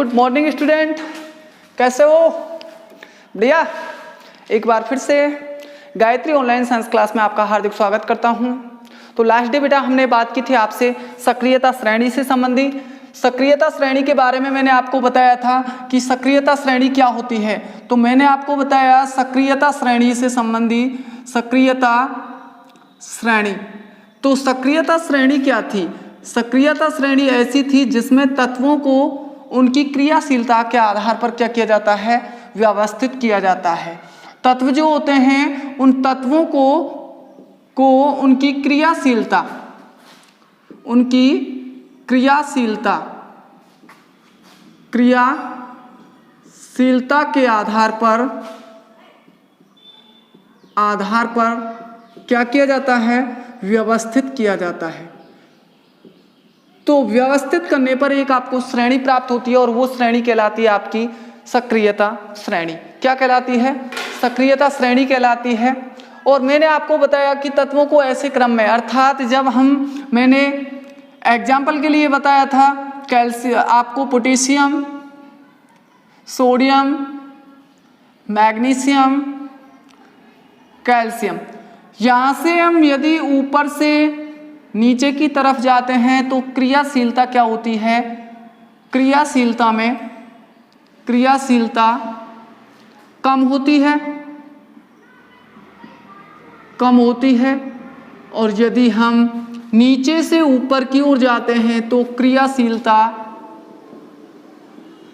Good morning student, कैसे हो? बढ़िया। एक बार फिर से गायत्री ऑनलाइन साइंस क्लास में आपका हार्दिक स्वागत करता हूं। तो लास्ट डे बेटा हमने बात की थी आपसे सक्रियता श्रेणी से संबंधी। सक्रियता श्रेणी के बारे में मैंने आपको बताया था कि सक्रियता श्रेणी क्या होती है। तो मैंने आपको बताया सक्रियता श्रेणी से संबंधी सक्रियता श्रेणी। तो सक्रियता श्रेणी क्या थी? सक्रियता श्रेणी ऐसी थी जिसमें तत्वों को उनकी क्रियाशीलता के आधार पर क्या किया जाता है? व्यवस्थित किया जाता है। तत्व जो होते हैं उन तत्वों को उनकी क्रियाशीलता के आधार पर क्या किया जाता है? व्यवस्थित किया जाता है। तो व्यवस्थित करने पर एक आपको श्रेणी प्राप्त होती है और वो श्रेणी कहलाती है आपकी सक्रियता श्रेणी। क्या कहलाती है? सक्रियता श्रेणी कहलाती है। और मैंने आपको बताया कि तत्वों को ऐसे क्रम में, अर्थात जब मैंने एग्जाम्पल के लिए बताया था कैल्शियम, आपको पोटेशियम, सोडियम, मैग्नीशियम, कैल्शियम, यहाँ से हम यदि ऊपर से नीचे की तरफ जाते हैं तो क्रियाशीलता क्या होती है? क्रियाशीलता कम होती है। और यदि हम नीचे से ऊपर की ओर जाते हैं तो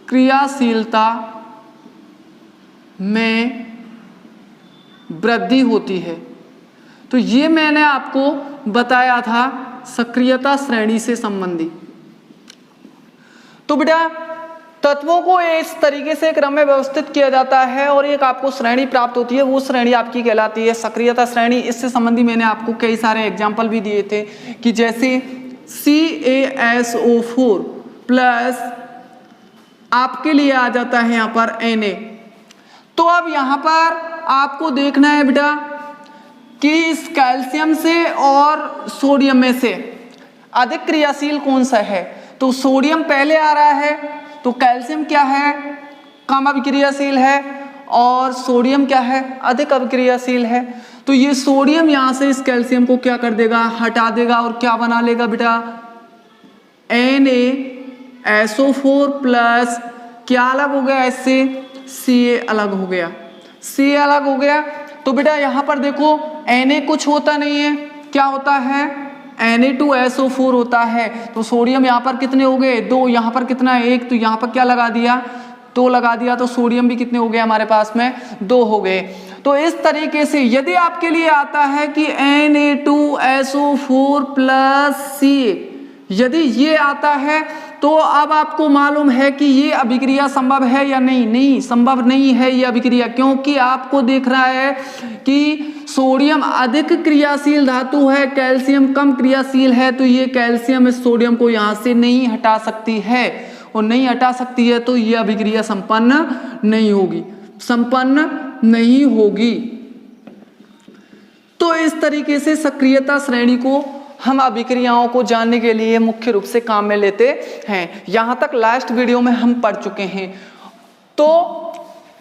क्रियाशीलता में वृद्धि होती है। तो ये मैंने आपको बताया था सक्रियता श्रेणी से संबंधी। तो बेटा तत्वों को इस तरीके से क्रम में व्यवस्थित किया जाता है और एक आपको श्रेणी प्राप्त होती है, वो श्रेणी आपकी कहलाती है सक्रियता श्रेणी। इससे संबंधी मैंने आपको कई सारे एग्जाम्पल भी दिए थे कि जैसे CaSO4 प्लस आपके लिए आ जाता है यहाँ पर Na। तो अब यहाँ पर आपको देखना है बेटा कि इस कैल्शियम से और सोडियम में से अधिक क्रियाशील कौन सा है? तो सोडियम पहले आ रहा है, तो कैल्शियम क्या है? कम अभिक्रियाशील है, और सोडियम क्या है? अधिक अभिक्रियाशील है। तो ये सोडियम यहाँ से इस कैल्शियम को क्या कर देगा? हटा देगा और क्या बना लेगा बेटा? NaSO4 प्लस क्या अलग हो गया इससे? Ca अलग हो गया। Ca अलग हो गया तो बेटा यहाँ पर देखो Na कुछ होता नहीं है, क्या होता है? Na2SO4 होता है। तो सोडियम यहाँ पर कितने हो गए? 2। यहाँ पर कितना है? 1। तो यहाँ पर क्या लगा दिया? 2 लगा दिया। तो सोडियम भी कितने हो गए हमारे पास में? 2 हो गए। तो इस तरीके से यदि आपके लिए आता है कि Na2SO4 प्लस Ca, यदि ये आता है तो अब आपको मालूम है कि ये अभिक्रिया संभव है या नहीं? नहीं, संभव नहीं है ये अभिक्रिया, क्योंकि आपको देख रहा है कि सोडियम अधिक क्रियाशील धातु है, कैल्शियम कम क्रियाशील है। तो ये कैल्शियम इस सोडियम को यहाँ से नहीं हटा सकती है, और नहीं हटा सकती है तो ये अभिक्रिया संपन्न नहीं होगी। तो इस तरीके से सक्रियता श्रेणी को हम अभिक्रियाओं को जानने के लिए मुख्य रूप से काम में लेते हैं। यहां तक लास्ट वीडियो में हम पढ़ चुके हैं। तो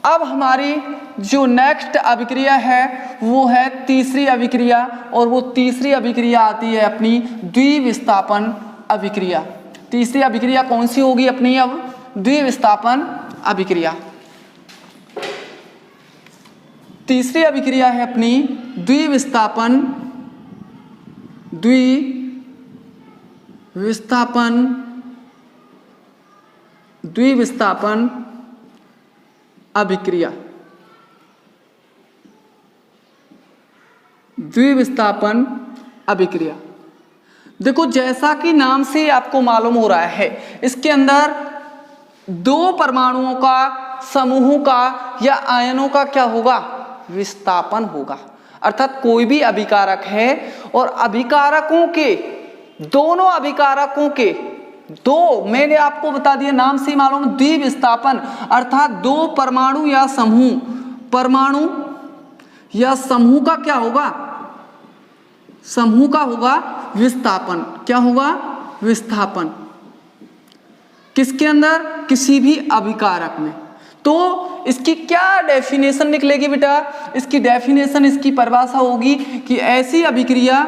अब हमारी जो नेक्स्ट अभिक्रिया है वो है तीसरी अभिक्रिया, और वो तीसरी अभिक्रिया आती है अपनी द्विविस्थापन अभिक्रिया। तीसरी अभिक्रिया कौन सी होगी अपनी? अब द्विविस्थापन अभिक्रिया। तीसरी अभिक्रिया है अपनी द्विविस्थापन अभिक्रिया। द्विविस्थापन अभिक्रिया देखो, जैसा कि नाम से आपको मालूम हो रहा है, इसके अंदर 2 परमाणुओं का, समूहों का या आयनों का क्या होगा? विस्थापन होगा। अर्थात कोई भी अभिकारक है और अभिकारकों के, दोनों अभिकारकों के 2, मैंने आपको बता दिया नाम से मालूम, द्विविस्थापन अर्थात 2 परमाणु या समूह का क्या होगा? समूह का होगा विस्थापन। क्या होगा? विस्थापन। किसके अंदर? किसी भी अभिकारक में। तो इसकी क्या डेफिनेशन निकलेगी बेटा? इसकी डेफिनेशन, इसकी परिभाषा होगी कि ऐसी अभिक्रिया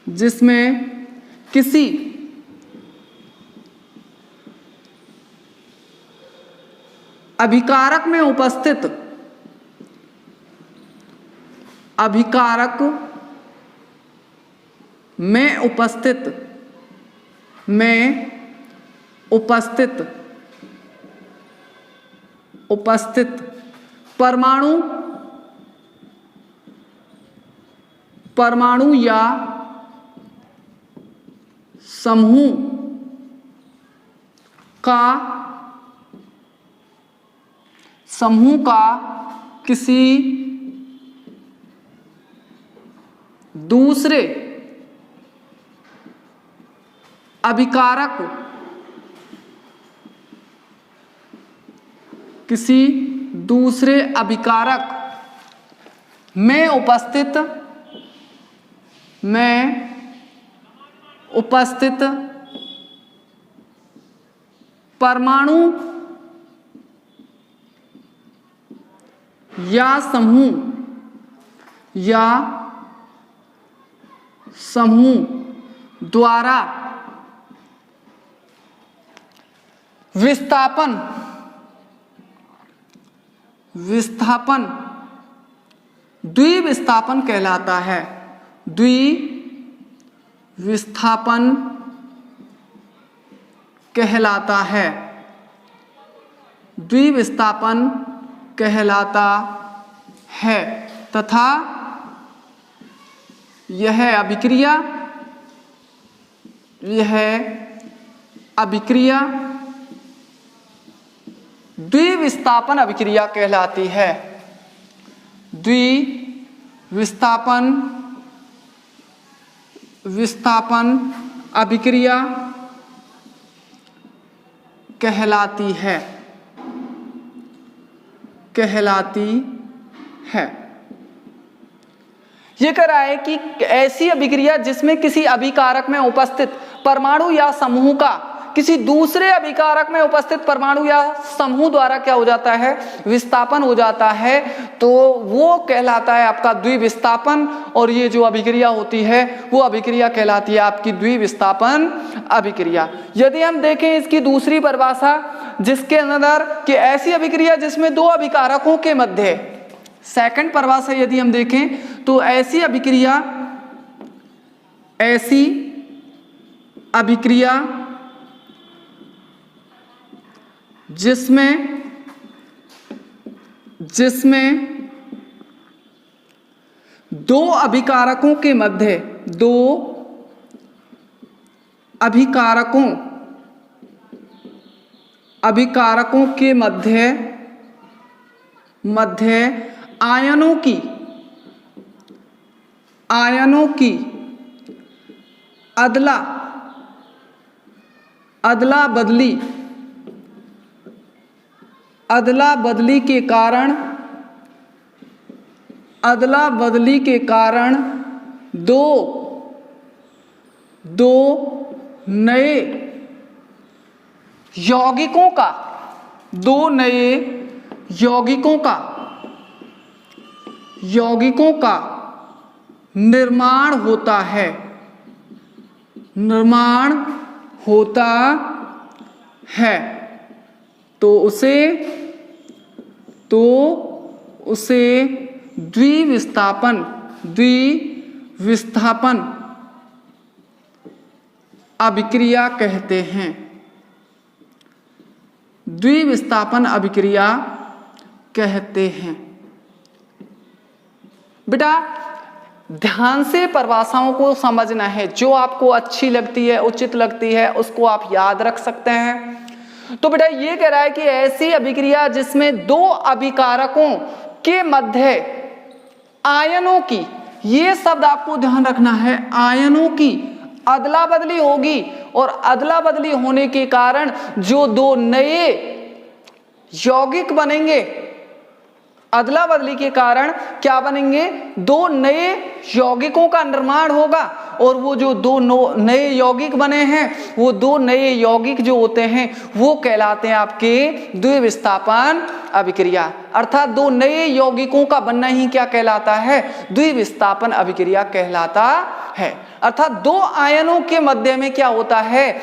जिसमें किसी अभिकारक में उपस्थित परमाणु या समूह का किसी दूसरे अभिकारक में उपस्थित परमाणु या समूह द्वारा विस्थापन द्विविस्थापन कहलाता है। द्विविस्थापन कहलाता है तथा यह अभिक्रिया द्विविस्थापन अभिक्रिया कहलाती है। विस्थापन अभिक्रिया कहलाती है। ये कह रहा है कि ऐसी अभिक्रिया जिसमें किसी अभिकारक में उपस्थित परमाणु या समूह का किसी दूसरे अभिकारक में उपस्थित परमाणु या समूह द्वारा क्या हो जाता है? विस्थापन हो जाता है, तो वो कहलाता है आपका द्विविस्थापन। और ये जो अभिक्रिया होती है वो अभिक्रिया कहलाती है आपकी द्विविस्थापन अभिक्रिया। यदि हम देखें इसकी दूसरी परिभाषा, जिसके अंदर कि ऐसी अभिक्रिया जिसमें दो अभिकारकों के मध्य, सेकंड परिभाषा यदि हम देखें तो ऐसी अभिक्रिया जिसमें दो अभिकारकों के मध्य आयनों की अदला बदली के कारण दो नए यौगिकों का निर्माण होता है। तो उसे द्विविस्थापन अभिक्रिया कहते हैं। द्विविस्थापन अभिक्रिया कहते हैं। बेटा ध्यान से परिभाषाओं को समझना है, जो आपको अच्छी लगती है, उचित लगती है, उसको आप याद रख सकते हैं। तो बेटा ये कह रहा है कि ऐसी अभिक्रिया जिसमें दो अभिकारकों के मध्य आयनों की, ये शब्द आपको ध्यान रखना है, आयनों की अदला बदली होगी और अदला बदली होने के कारण जो दो नए यौगिक बनेंगे, अदला बदली के कारण क्या बनेंगे, दो नए यौगिकों का निर्माण होगा। और वो जो दो नए यौगिक बने हैं, वो दो नए यौगिक जो होते हैं वो कहलाते हैं आपके द्विविस्थापन अभिक्रिया। अर्थात दो नए यौगिकों का बनना ही क्या कहलाता है, द्विविस्थापन अभिक्रिया कहलाता है। अर्थात दो आयनों के मध्य में क्या होता है,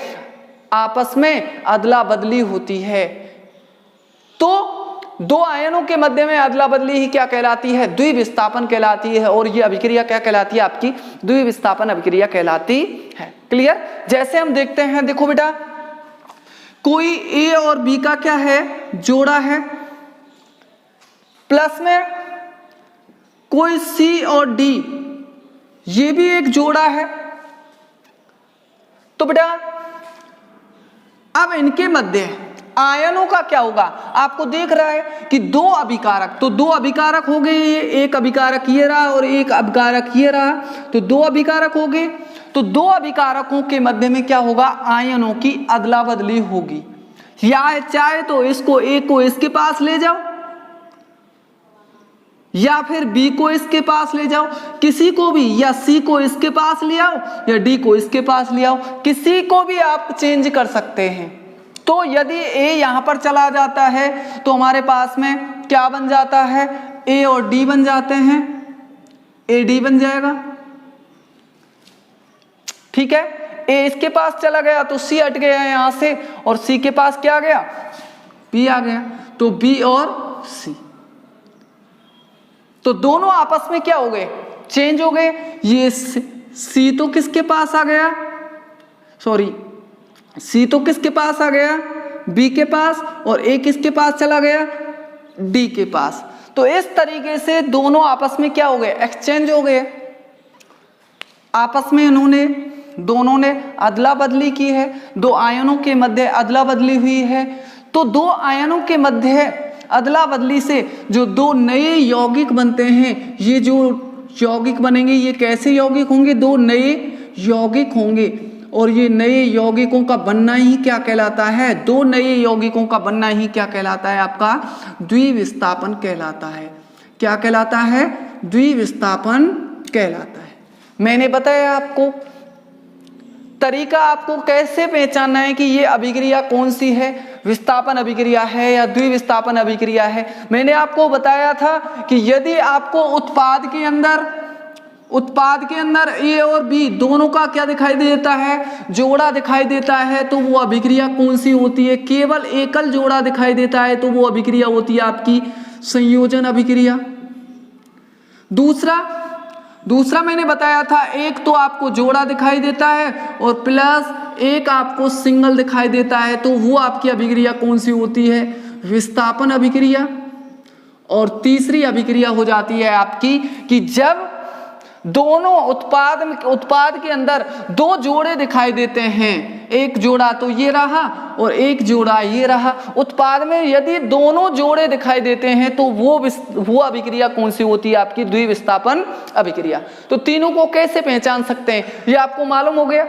आपस में अदला बदली होती है। तो दो आयनों के मध्य में अदला बदली ही क्या कहलाती है, द्विविस्थापन कहलाती है। और ये अभिक्रिया क्या कहलाती है, आपकी द्विविस्थापन अभिक्रिया कहलाती है। क्लियर। जैसे हम देखते हैं, देखो बेटा, कोई ए और बी का क्या है, जोड़ा है, प्लस में कोई सी और डी, ये भी एक जोड़ा है। तो बेटा अब इनके मध्य आयनों का क्या होगा, आपको देख रहा है कि दो अभिकारक, तो दो अभिकारक हो गए, ये एक अभिकारक ये रहा और एक अभिकारक ये रहा, तो दो अभिकारक हो गए। तो दो अभिकारकों के मध्य में क्या होगा, आयनों की अदला बदली होगी। या चाहे तो इसको ए को इसके पास ले जाओ, या फिर बी को इसके पास ले जाओ, किसी को भी, या सी को इसके पास ले आओ, या डी को इसके पास ले आओ, किसी को भी आप चेंज कर सकते हैं। तो यदि ए यहां पर चला जाता है तो हमारे पास में क्या बन जाता है, ए और डी बन जाते हैं, ए डी बन जाएगा। ठीक है, ए इसके पास चला गया तो सी हट गया यहां से, और सी के पास क्या आ गया, बी आ गया, तो बी और सी, तो दोनों आपस में क्या हो गए, चेंज हो गए। ये सी तो किसके पास आ गया, सॉरी सी तो किसके पास आ गया, बी के पास, और ए किसके पास चला गया, डी के पास। तो इस तरीके से दोनों आपस में क्या हो गए, एक्सचेंज हो गए, आपस में इन्होंने दोनों ने अदला बदली की है, दो आयनों के मध्य अदला बदली हुई है। तो दो आयनों के मध्य अदला बदली से जो दो नए यौगिक बनते हैं, ये जो यौगिक बनेंगे ये कैसे यौगिक होंगे, दो नए यौगिक होंगे। और ये नए यौगिकों का बनना ही क्या कहलाता है, दो नए यौगिकों का बनना ही क्या कहलाता है, आपका द्विविस्थापन कहलाता है। क्या कहलाता है, द्विविस्थापन कहलाता है। मैंने बताया आपको तरीका, आपको कैसे पहचानना है कि ये अभिक्रिया कौन सी है, विस्थापन अभिक्रिया है या द्विविस्थापन अभिक्रिया है। मैंने आपको बताया था कि यदि आपको उत्पाद के अंदर ए और बी दोनों का क्या दिखाई देता है, जोड़ा दिखाई देता है, तो वो अभिक्रिया कौन सी होती है, केवल एकल जोड़ा दिखाई देता है तो वो अभिक्रिया होती है आपकी संयोजन अभिक्रिया। दूसरा मैंने बताया था, एक तो आपको जोड़ा दिखाई देता है और प्लस एक आपको सिंगल दिखाई देता है, तो वो आपकी अभिक्रिया कौन सी होती है, विस्थापन अभिक्रिया। और तीसरी अभिक्रिया हो जाती है आपकी कि जब दोनों उत्पाद के अंदर दो जोड़े दिखाई देते हैं, एक जोड़ा तो ये रहा और एक जोड़ा ये रहा। उत्पाद में यदि दोनों जोड़े दिखाई देते हैं तो वो अभिक्रिया कौन सी होती है, आपकी द्विविस्थापन अभिक्रिया। तो तीनों को कैसे पहचान सकते हैं, ये आपको मालूम हो गया।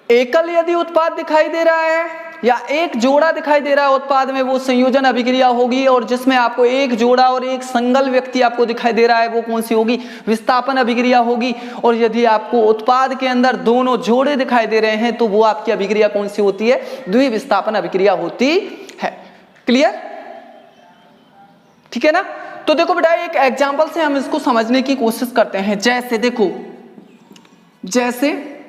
एकल यदि उत्पाद दिखाई दे रहा है या एक जोड़ा दिखाई दे रहा है उत्पाद में, वो संयोजन अभिक्रिया होगी। और जिसमें आपको एक जोड़ा और एक सिंगल व्यक्ति आपको दिखाई दे रहा है, वो कौन सी होगी, विस्थापन अभिक्रिया होगी। और यदि आपको उत्पाद के अंदर दोनों जोड़े दिखाई दे रहे हैं तो वो आपकी अभिक्रिया कौन सी होती है, द्विविस्थापन अभिक्रिया होती है। क्लियर, ठीक है ना। तो देखो बेटा, एक एग्जाम्पल से हम इसको समझने की कोशिश करते हैं। जैसे देखो, जैसे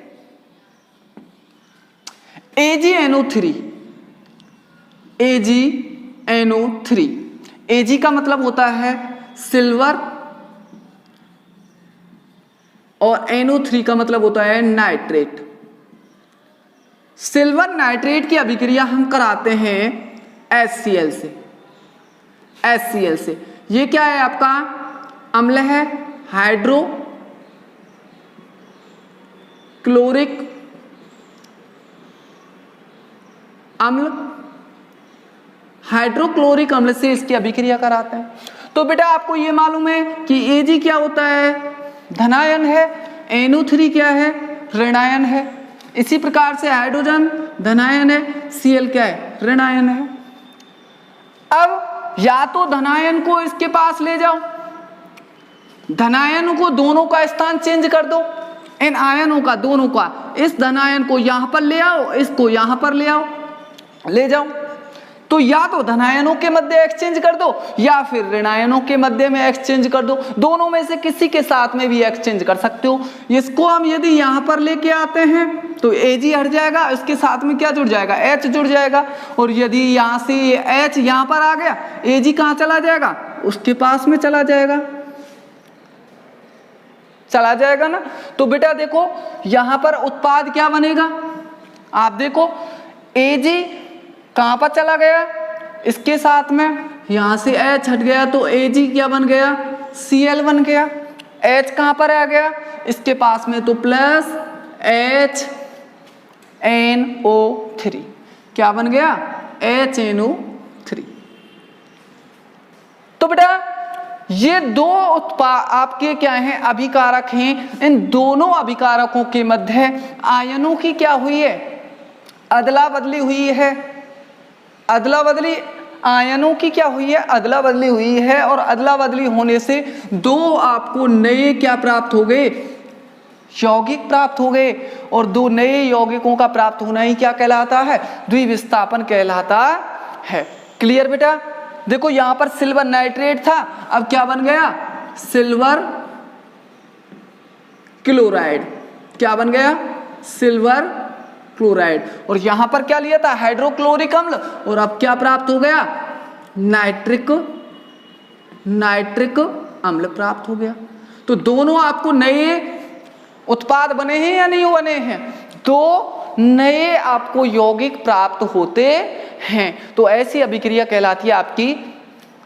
AgNO3, AgNO3, Ag का मतलब होता है सिल्वर और NO3 का मतलब होता है नाइट्रेट। सिल्वर नाइट्रेट की अभिक्रिया हम कराते हैं HCl से। ये क्या है, आपका अम्ल है, हाइड्रोक्लोरिक अम्ल, हाइड्रोक्लोरिक अम्ल से इसकी अभिक्रिया कराते हैं। तो बेटा आपको ये मालूम है कि Ag क्या होता है, धनायन है, NO3 क्या है, ऋणायन है। इसी प्रकार से हाइड्रोजन धनायन है, Cl क्या है, ऋणायन है। अब या तो धनायन को इसके पास ले जाओ, धनायन को दोनों का स्थान चेंज कर दो, इन आयनों का दोनों का, इस धनायन को यहां पर ले आओ, इसको यहां पर ले आओ, ले जाओ। तो या तो धनायनों के मध्य एक्सचेंज कर दो या फिर ऋणायनों के मध्य में एक्सचेंज कर दो, दोनों में से किसी के साथ में भी एक्सचेंज कर सकते हो। इसको हम यदि यहां पर लेके आते हैं तो Ag हट जाएगा, इसके साथ में क्या जुड़ जाएगा, H जुड़ जाएगा। और यदि यहां से H यहां पर आ गया, Ag कहां चला जाएगा, उसके पास में चला जाएगा, चला जाएगा ना। तो बेटा देखो यहां पर उत्पाद क्या बनेगा, आप देखो Ag कहां पर चला गया, इसके साथ में, यहां से H हट गया तो Ag क्या बन गया, Cl बन गया। H कहां पर आ गया, इसके पास में, तो प्लस HNO3 क्या बन गया, HNO3। तो बेटा ये दो उत्पाद आपके क्या हैं, अभिकारक हैं। इन दोनों अभिकारकों के मध्य आयनों की क्या हुई है, अदला बदली हुई है, अदला बदली आयनों की क्या हुई है, अदला बदली हुई है। और अदला बदली होने से दो आपको नए क्या प्राप्त हो गए, यौगिक प्राप्त हो गए। और दो नए यौगिकों का प्राप्त होना ही क्या कहलाता है, द्विविस्थापन कहलाता है। क्लियर बेटा। देखो यहां पर सिल्वर नाइट्रेट था, अब क्या बन गया, सिल्वर क्लोराइड, क्या बन गया, सिल्वर क्लोराइड। और यहां पर क्या लिया था, हाइड्रोक्लोरिक अम्ल, और अब क्या प्राप्त हो गया, नाइट्रिक अम्ल प्राप्त हो गया। तो दोनों आपको नए उत्पाद बने हैं या नहीं बने हैं, तो नए आपको यौगिक प्राप्त होते हैं। तो ऐसी अभिक्रिया कहलाती है आपकी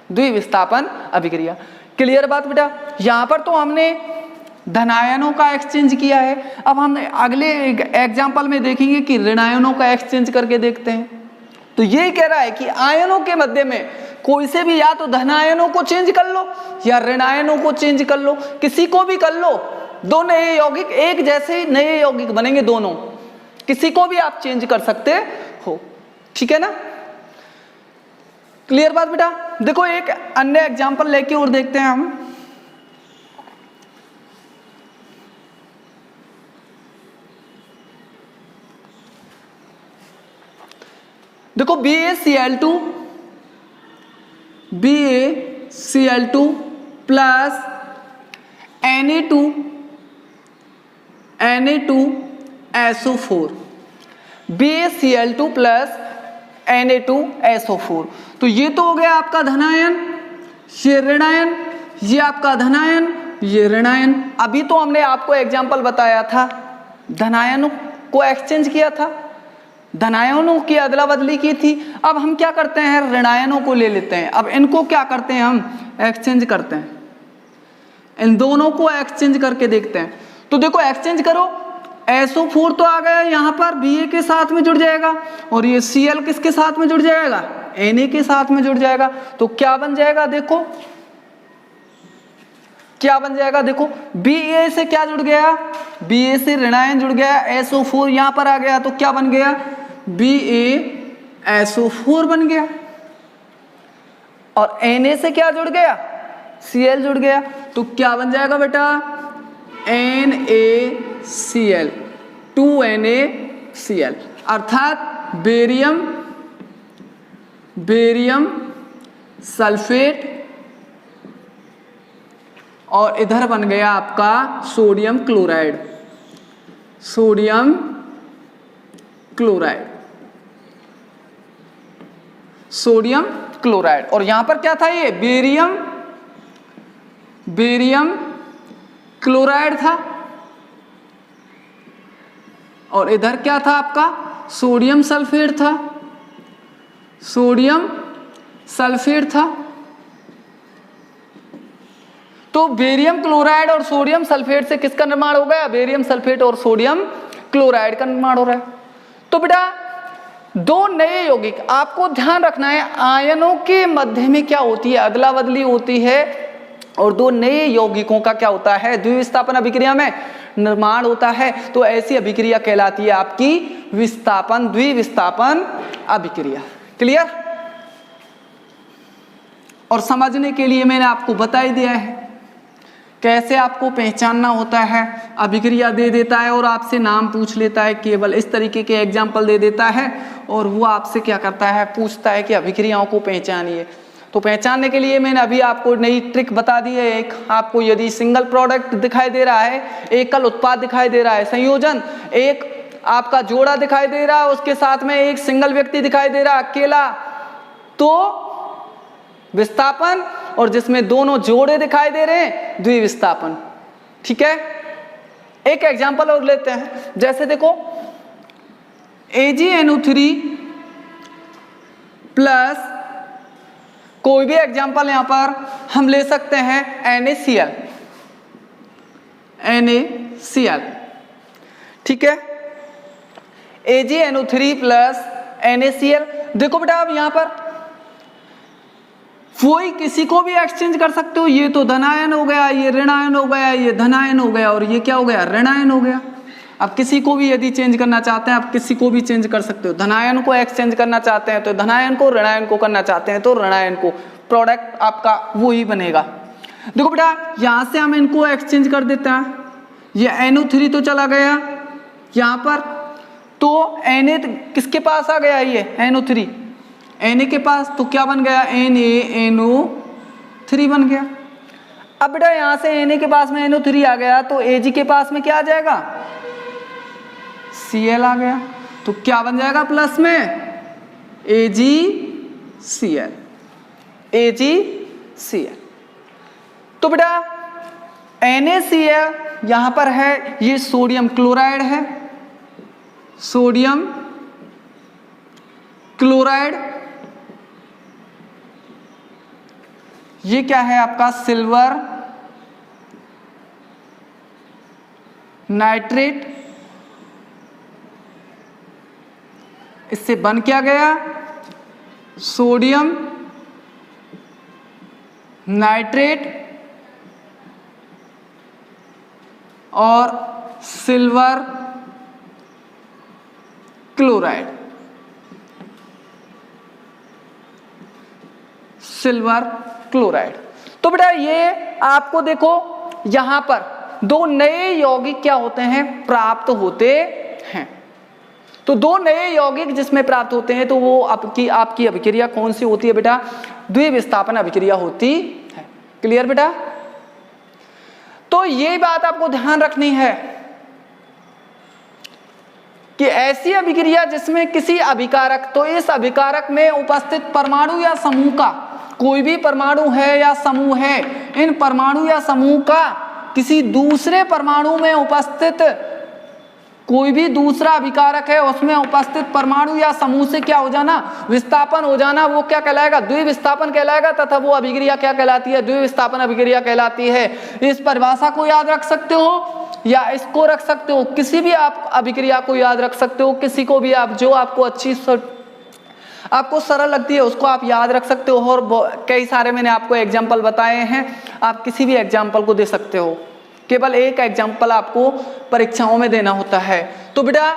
द्विविस्थापन अभिक्रिया। क्लियर बात बेटा। यहां पर तो हमने धनायनों का एक्सचेंज किया है, अब हम अगले एग्जाम्पल में देखेंगे कि ऋणायनों का एक्सचेंज करके देखते हैं। तो यही कह रहा है कि आयनों के मध्य में कोई से भी या तो धनायनों को चेंज कर लो या ऋणायनों को चेंज कर लो, किसी को भी कर लो, दो नए यौगिक एक जैसे नए यौगिक बनेंगे, दोनों किसी को भी आप चेंज कर सकते हो, ठीक है ना। क्लियर बात बेटा। देखो एक अन्य एग्जाम्पल लेके और देखते हैं हम। देखो BaCl2 plus Na2SO4, BaCl2 plus Na2SO4। तो ये तो हो गया आपका धनायन, ये ऋणायन, ये आपका धनायन, ये ऋणायन। अभी तो हमने आपको एग्जाम्पल बताया था, धनायनों को एक्सचेंज किया था, धनायनों की अदला बदली की थी। अब हम क्या करते हैं, ऋणायनों को ले लेते हैं। अब इनको क्या करते हैं, हम एक्सचेंज करते हैं, इन दोनों को एक्सचेंज करके देखते हैं। तो देखो एक्सचेंज करो, SO4 तो आ गया यहाँ पर, Ba के साथ में जुड़ जाएगा, और ये Cl किसके साथ में जुड़ जाएगा, Na के साथ में जुड़ जाएगा। तो क्या बन जाएगा, देखो क्या बन जाएगा, देखो Ba से क्या जुड़ गया, Ba से ऋणायन जुड़ गया, SO4 यहां पर आ गया, तो क्या बन गया, BaSO4 बन गया। और Na से क्या जुड़ गया, Cl जुड़ गया, तो क्या बन जाएगा बेटा, NaCl, 2NaCl, अर्थात बेरियम सल्फेट, और इधर बन गया आपका सोडियम क्लोराइड, सोडियम क्लोराइड। और यहां पर क्या था, ये बेरियम क्लोराइड था, और इधर क्या था आपका, सोडियम सल्फेट था। तो बेरियम क्लोराइड और सोडियम सल्फेट से किसका निर्माण हो गया, बेरियम सल्फेट और सोडियम क्लोराइड का निर्माण हो रहा है। तो बेटा दो नए यौगिक, आपको ध्यान रखना है आयनों के मध्य में क्या होती है, अदला बदली होती है, और दो नए यौगिकों का क्या होता है, द्विविस्थापन अभिक्रिया में निर्माण होता है। तो ऐसी अभिक्रिया कहलाती है आपकी द्विविस्थापन अभिक्रिया। क्लियर। और समझने के लिए मैंने आपको बता ही दिया है कैसे आपको पहचानना होता है। अभिक्रिया दे देता है और आपसे नाम पूछ लेता है, केवल इस तरीके के एग्जाम्पल दे देता है और वो आपसे क्या करता है, पूछता है कि अभिक्रियाओं को पहचानिए। तो पहचानने के लिए मैंने अभी आपको नई ट्रिक बता दी है। एक आपको यदि सिंगल प्रोडक्ट दिखाई दे रहा है, एकल उत्पाद दिखाई दे रहा है, संयोजन, एक आपका जोड़ा दिखाई दे रहा है, उसके साथ में एक सिंगल व्यक्ति दिखाई दे रहा है अकेला, तो विस्थापन, और जिसमें दोनों जोड़े दिखाई दे रहे हैं द्विविस्थापन। ठीक है, एक एग्जांपल और लेते हैं। जैसे देखो AgNO3 प्लस कोई भी एग्जांपल यहां पर हम ले सकते हैं NaCl। ठीक है, AgNO3 प्लस NaCl। देखो बेटा अब यहां पर कोई किसी को भी एक्सचेंज कर सकते हो। ये तो धनायन हो गया, ये ऋणायन हो गया, ये धनायन हो गया और ये क्या हो गया, ऋणायन हो गया। अब किसी को भी यदि चेंज करना चाहते हैं आप किसी को भी चेंज कर सकते हो। धनायन को एक्सचेंज करना चाहते हैं तो धनायन को, ऋणायन को करना चाहते हैं तो ऋणायन को, प्रोडक्ट आपका वो ही बनेगा। देखो बेटा यहां से हम इनको एक्सचेंज कर देते हैं। ये NO3 तो चला गया यहां पर, तो Na किसके पास आ गया, ये NO3 Na के पास, तो क्या बन गया, NaNO3 बन गया। अब बेटा यहां से Na के पास में NO3 आ गया तो Ag के पास में क्या आ जाएगा, Cl आ गया। तो क्या बन जाएगा प्लस में AgCl। तो बेटा NaCl यहां पर है, ये सोडियम क्लोराइड है, सोडियम क्लोराइड। ये क्या है आपका, सिल्वर नाइट्रेट। इससे बन क्या गया, सोडियम नाइट्रेट और सिल्वर क्लोराइड, सिल्वर क्लोराइड। तो बेटा ये आपको देखो यहां पर दो नए यौगिक क्या होते हैं, प्राप्त होते हैं। तो दो नए यौगिक जिसमें प्राप्त होते हैं तो वो आपकी अभिक्रिया कौन सी होती है बेटा, द्विविस्थापन अभिक्रिया होती है। क्लियर बेटा। तो ये बात आपको ध्यान रखनी है कि ऐसी अभिक्रिया जिसमें किसी अभिकारक, तो इस अभिकारक में उपस्थित परमाणु या समूह का, कोई भी परमाणु है या समूह है, इन परमाणु या समूह का किसी दूसरे परमाणु में उपस्थित कोई भी दूसरा अभिकारक है उसमें उपस्थित परमाणु या समूह से क्या हो जाना, विस्थापन हो जाना, वो क्या कहलाएगा, द्विविस्थापन कहलाएगा, तथा वो अभिक्रिया क्या कहलाती है, द्विविस्थापन अभिक्रिया कहलाती है। इस परिभाषा को याद रख सकते हो या इसको रख सकते हो, किसी भी आप अभिक्रिया को याद रख सकते हो, किसी को भी आप जो आपको आपको सरल लगती है उसको आप याद रख सकते हो। और कई सारे मैंने आपको एग्जाम्पल बताए हैं, आप किसी भी एग्जाम्पल को दे सकते हो, केवल एक एग्जाम्पल आपको परीक्षाओं में देना होता है। तो बेटा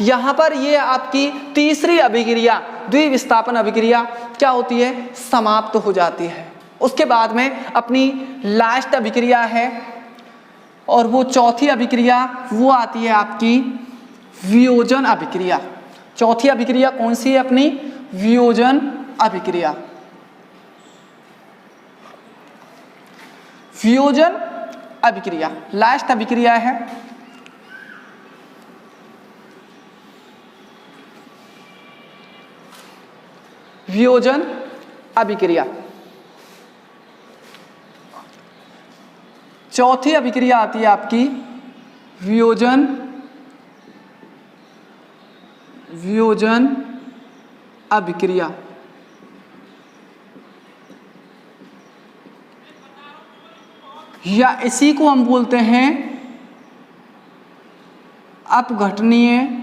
यहाँ पर ये आपकी तीसरी अभिक्रिया, द्विविस्थापन अभिक्रिया क्या होती है, समाप्त हो जाती है। उसके बाद में अपनी लास्ट अभिक्रिया है और वो चौथी अभिक्रिया वो आती है आपकी वियोजन अभिक्रिया। चौथी अभिक्रिया कौन सी है अपनी, वियोजन अभिक्रिया। वियोजन अभिक्रिया लास्ट अभिक्रिया है। वियोजन अभिक्रिया चौथी अभिक्रिया आती है आपकी वियोजन अभिक्रिया। या इसी को हम बोलते हैं अपघटनीय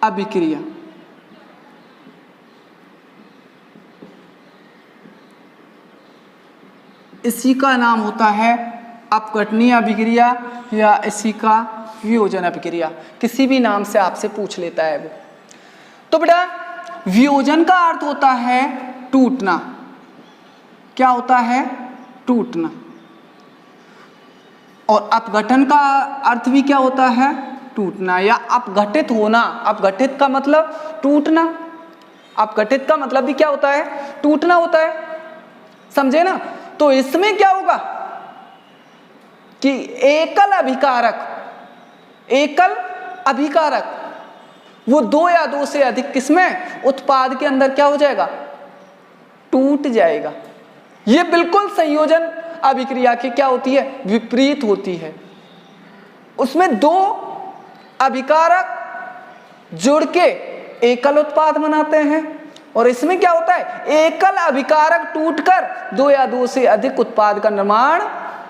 अभिक्रिया। इसी का नाम होता है अपघटनीय अभिक्रिया या इसी का वियोजन अभिक्रिया, किसी भी नाम से आपसे पूछ लेता है वो। तो बेटा वियोजन का अर्थ होता है टूटना। क्या होता है? टूटना। और अपघटन का अर्थ भी क्या होता है? टूटना या अपघटित होना। अपघटित का मतलब टूटना, अपघटित का मतलब भी क्या होता है? टूटना होता है। समझे ना? तो इसमें क्या होगा कि एकल अभिकारक, एकल अभिकारक वो दो या दो से अधिक किस्में उत्पाद के अंदर क्या हो जाएगा? टूट जाएगा। ये बिल्कुल संयोजन अभिक्रिया की क्या होती है? विपरीत होती है। उसमें दो अभिकारक जुड़ के एकल उत्पाद बनाते हैं और इसमें क्या होता है? एकल अभिकारक टूटकर दो या दो से अधिक उत्पाद का निर्माण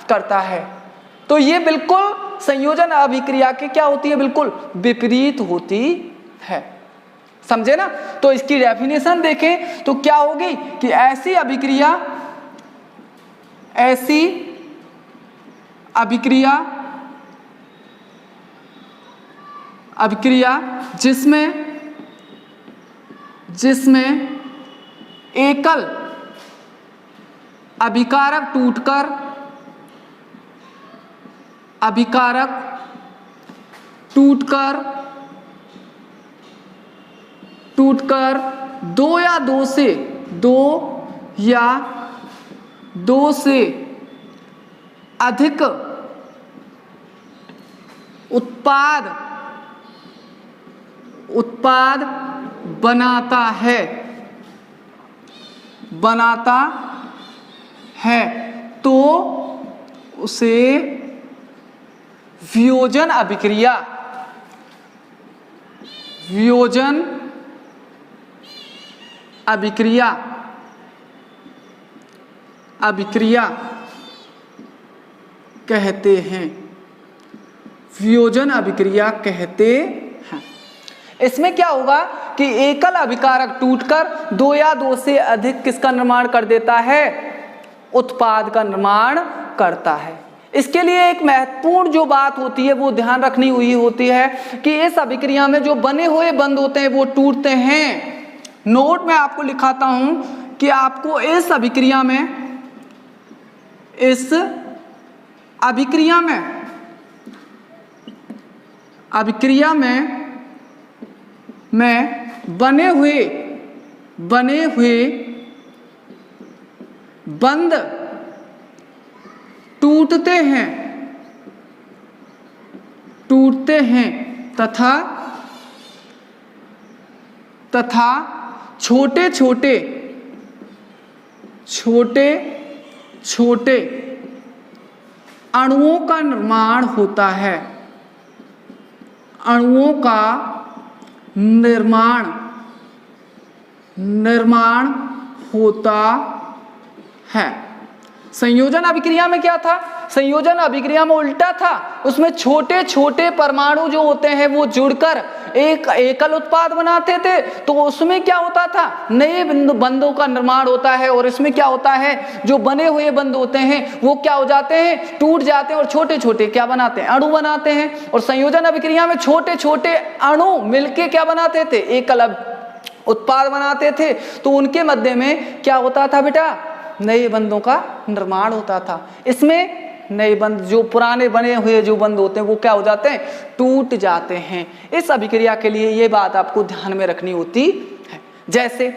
करता है। तो ये बिल्कुल संयोजन अभिक्रिया की क्या होती है? बिल्कुल विपरीत होती है। समझे ना? तो इसकी डेफिनेशन देखें तो क्या होगी कि ऐसी अभिक्रिया जिसमें एकल अभिकारक टूटकर दो या दो से अधिक उत्पाद बनाता है तो उसे वियोजन अभिक्रिया कहते हैं। वियोजन अभिक्रिया कहते हैं। इसमें क्या होगा कि एकल अभिकारक टूटकर दो या दो से अधिक किसका निर्माण कर देता है? उत्पाद का निर्माण करता है। इसके लिए एक महत्वपूर्ण जो बात होती है वो ध्यान रखनी हुई होती है कि इस अभिक्रिया में जो बने हुए बंध होते हैं वो टूटते हैं। नोट में आपको लिखाता हूं कि आपको इस अभिक्रिया में बने हुए बंध टूटते हैं तथा छोटे छोटे अणुओं का निर्माण होता है। अणुओं का निर्माण होता है। संयोजन अभिक्रिया में क्या था? संयोजन अभिक्रिया में उल्टा था। उसमें छोटे छोटे परमाणु जो होते हैं वो जुड़कर एक एकल उत्पाद बनाते थे। तो उसमें क्या होता था? नए बंधों का निर्माण होता है। और इसमें क्या होता है? जो बने हुए बंध होते हैं वो क्या हो जाते हैं? टूट जाते हैं और छोटे छोटे क्या बनाते हैं? अणु बनाते हैं। और संयोजन अभिक्रिया में छोटे छोटे अणु मिलके क्या बनाते थे? एकल उत्पाद बनाते थे। तो उनके मध्य में क्या होता था बेटा? नए बंधों का निर्माण होता था। इसमें नए बंध, जो पुराने बने हुए जो बंध होते हैं वो क्या हो जाते हैं? टूट जाते हैं। इस अभिक्रिया के लिए ये बात आपको ध्यान में रखनी होती है। जैसे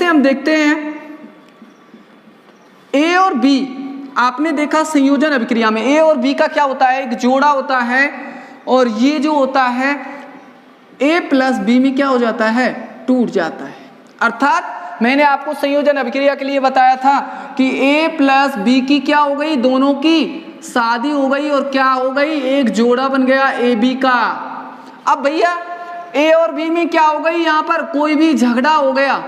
हम देखते हैं ए और बी, आपने देखा संयोजन अभिक्रिया में ए और बी का क्या होता है? एक जोड़ा होता है। और ये जो होता है ए प्लस बी में क्या हो जाता है? टूट जाता है। अर्थात मैंने आपको संयोजन अभिक्रिया के लिए बताया था कि ए प्लस बी की क्या हो गई? दोनों की शादी हो गई और क्या हो गई? एक जोड़ा बन गया ए बी का। अब भैया ए और बी में क्या हो गई? यहाँ पर कोई भी झगड़ा हो गया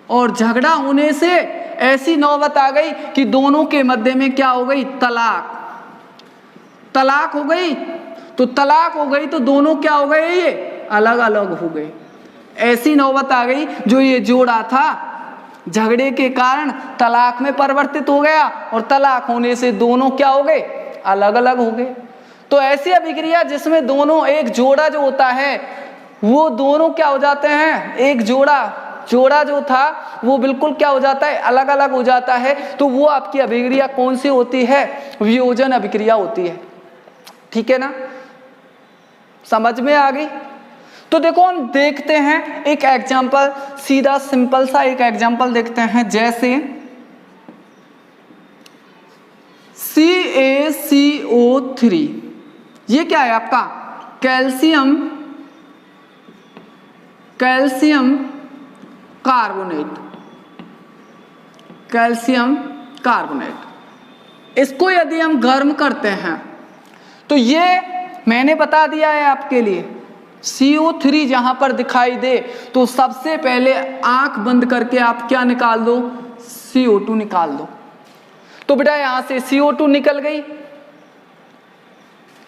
और झगड़ा होने से ऐसी नौबत आ गई कि दोनों के मध्य में क्या हो गई? तलाक हो गई। तो तलाक हो गई तो दोनों क्या हो गए? ये अलग अलग हो गए। ऐसी नौबत आ गई जो ये जोड़ा था झगड़े के कारण तलाक में परिवर्तित हो गया और तलाक होने से दोनों क्या हो गए? अलग अलग हो गए। तो ऐसी अभिक्रिया जिसमें दोनों एक जोड़ा जो होता है वो दोनों क्या हो जाते हैं, एक जोड़ा जो था वो बिल्कुल क्या हो जाता है, अलग अलग हो जाता है। तो वो आपकी अभिक्रिया कौन सी होती है, वियोजन अभिक्रिया होती है। ठीक है ना, समझ में आ गई। तो देखो हम देखते हैं एक एग्जांपल, सीधा सिंपल सा एक एग्जांपल देखते हैं। जैसे CaCO3, ये क्या है आपका कैल्शियम कार्बोनेट। इसको यदि हम गर्म करते हैं तो ये मैंने बता दिया है आपके लिए, CO3 जहां पर दिखाई दे तो सबसे पहले आंख बंद करके आप क्या निकाल दो, CO2 निकाल दो। तो बेटा यहां से CO2 निकल गई,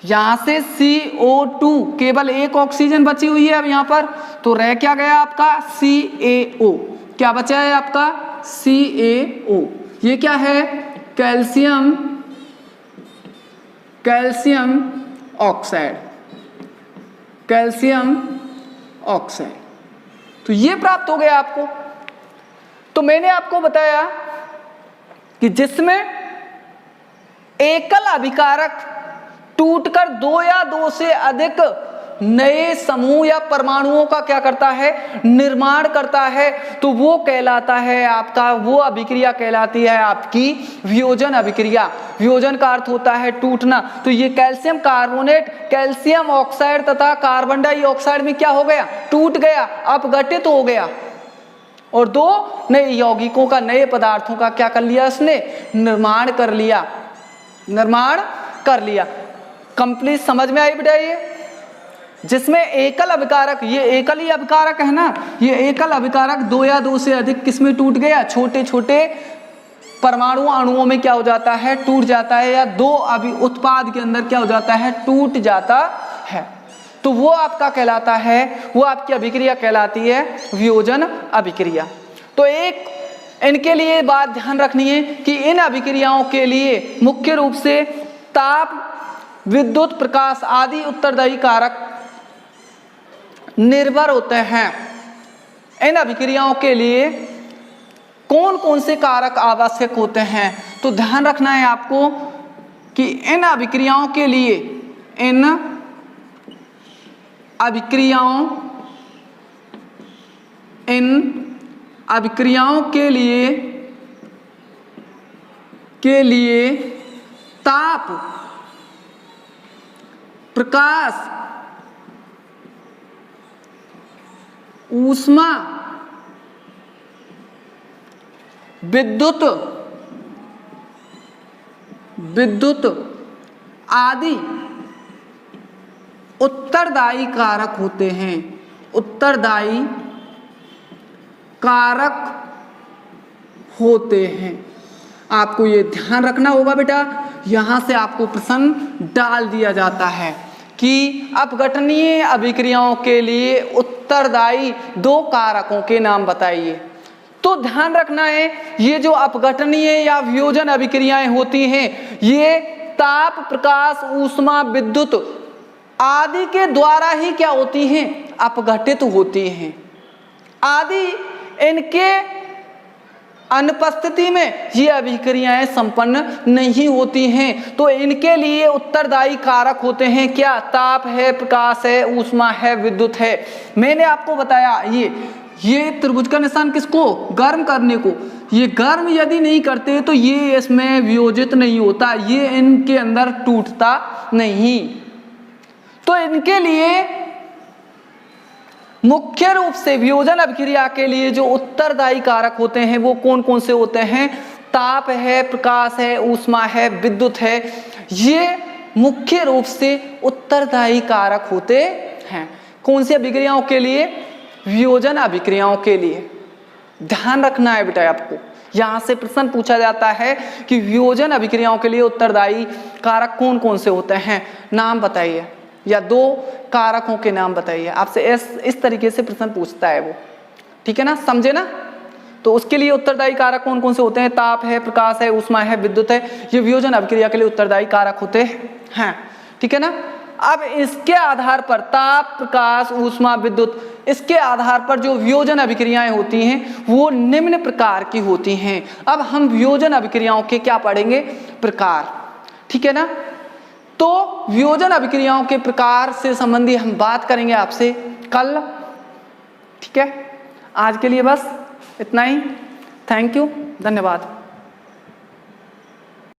यहां से CO2 केवल एक ऑक्सीजन बची हुई है अब यहां पर, तो रह क्या गया आपका CaO। क्या बचा है आपका CaO। ये क्या है कैल्शियम ऑक्साइड। तो ये प्राप्त हो गया आपको। तो मैंने आपको बताया कि जिसमें एकल अभिकारक टूटकर दो या दो से अधिक नए समूह या परमाणुओं का क्या करता है, निर्माण करता है, तो वो कहलाता है आपका, वो अभिक्रिया कहलाती है आपकी वियोजन अभिक्रिया। वियोजन का अर्थ होता है टूटना। तो ये कैल्शियम कार्बोनेट कैल्शियम ऑक्साइड तथा कार्बन डाइऑक्साइड में क्या हो गया, टूट गया, अपघटित हो गया और दो नए यौगिकों का, नए पदार्थों का क्या कर लिया, उसने निर्माण कर लिया। कंप्लीट समझ में आई बेटा। ये जिसमें एकल अभिकारक, ये एकल ही अभिकारक है ना, ये एकल अभिकारक दो या दो से अधिक किसमें टूट गया, छोटे छोटे परमाणु अणुओं में क्या हो जाता है, टूट जाता है, या दो उत्पाद के अंदर क्या हो जाता है, टूट जाता है। तो वो आपका कहलाता है, वो आपकी अभिक्रिया कहलाती है वियोजन अभिक्रिया। तो एक इनके लिए बात ध्यान रखनी है कि इन अभिक्रियाओं के लिए मुख्य रूप से ताप, विद्युत, प्रकाश आदि उत्तरदायी कारक निर्भर होते हैं। इन अभिक्रियाओं के लिए कौन कौन से कारक आवश्यक होते हैं, तो ध्यान रखना है आपको कि इन अभिक्रियाओं के लिए ताप, प्रकाश, ऊष्मा, विद्युत आदि उत्तरदायी कारक होते हैं। उत्तरदायी कारक होते हैं। आपको ये ध्यान रखना होगा बेटा। यहां से आपको प्रश्न डाल दिया जाता है कि अपघटनीय अभिक्रियाओं के लिए उत्तरदायी दो कारकों के नाम बताइए। तो ध्यान रखना है, ये जो अपघटनीय या वियोजन अभिक्रियाएं होती हैं, ये ताप, प्रकाश, ऊष्मा, विद्युत आदि के द्वारा ही क्या होती हैं, अपघटित होती हैं। आदि इनके अनुपस्थिति में ये अभिक्रियाएं संपन्न नहीं होती हैं। तो इनके लिए उत्तरदायी कारक होते हैं क्या, ताप है, प्रकाश है, ऊष्मा है, विद्युत है। मैंने आपको बताया ये त्रिभुज का निशान किसको, गर्म करने को। ये गर्म यदि नहीं करते तो ये इसमें वियोजित नहीं होता, ये इनके अंदर टूटता नहीं। तो इनके लिए मुख्य रूप से वियोजन अभिक्रिया के लिए जो उत्तरदायी कारक होते हैं वो कौन कौन से होते हैं, ताप है, प्रकाश है, ऊष्मा है, विद्युत है। ये मुख्य रूप से उत्तरदायी कारक होते हैं। कौन सी अभिक्रियाओं के लिए, वियोजन अभिक्रियाओं के लिए। ध्यान रखना है बेटा आपको। यहां से प्रश्न पूछा जाता है कि वियोजन अभिक्रियाओं के लिए उत्तरदायी कारक कौन कौन से होते हैं, नाम बताइए, या दो कारकों के नाम बताइए। आपसे इस तरीके से प्रश्न पूछता है वो, ठीक है ना, समझे ना। तो उसके लिए उत्तरदायी कारक कौन कौन से होते हैं, ताप है, प्रकाश है, ऊष्मा है, विद्युत है। ये वियोजन अभिक्रिया के लिए उत्तरदायी कारक होते हैं, ठीक है ना। अब इसके आधार पर ताप, प्रकाश, ऊष्मा, विद्युत, इसके आधार पर जो वियोजन अभिक्रियाएं होती हैं वो निम्न प्रकार की होती हैं। अब हम वियोजन अभिक्रियाओं के क्या पढ़ेंगे? प्रकार। ठीक है ना? तो वियोजन अभिक्रियाओं के प्रकार से संबंधी हम बात करेंगे आपसे कल। ठीक है, आज के लिए बस इतना ही। थैंक यू, धन्यवाद।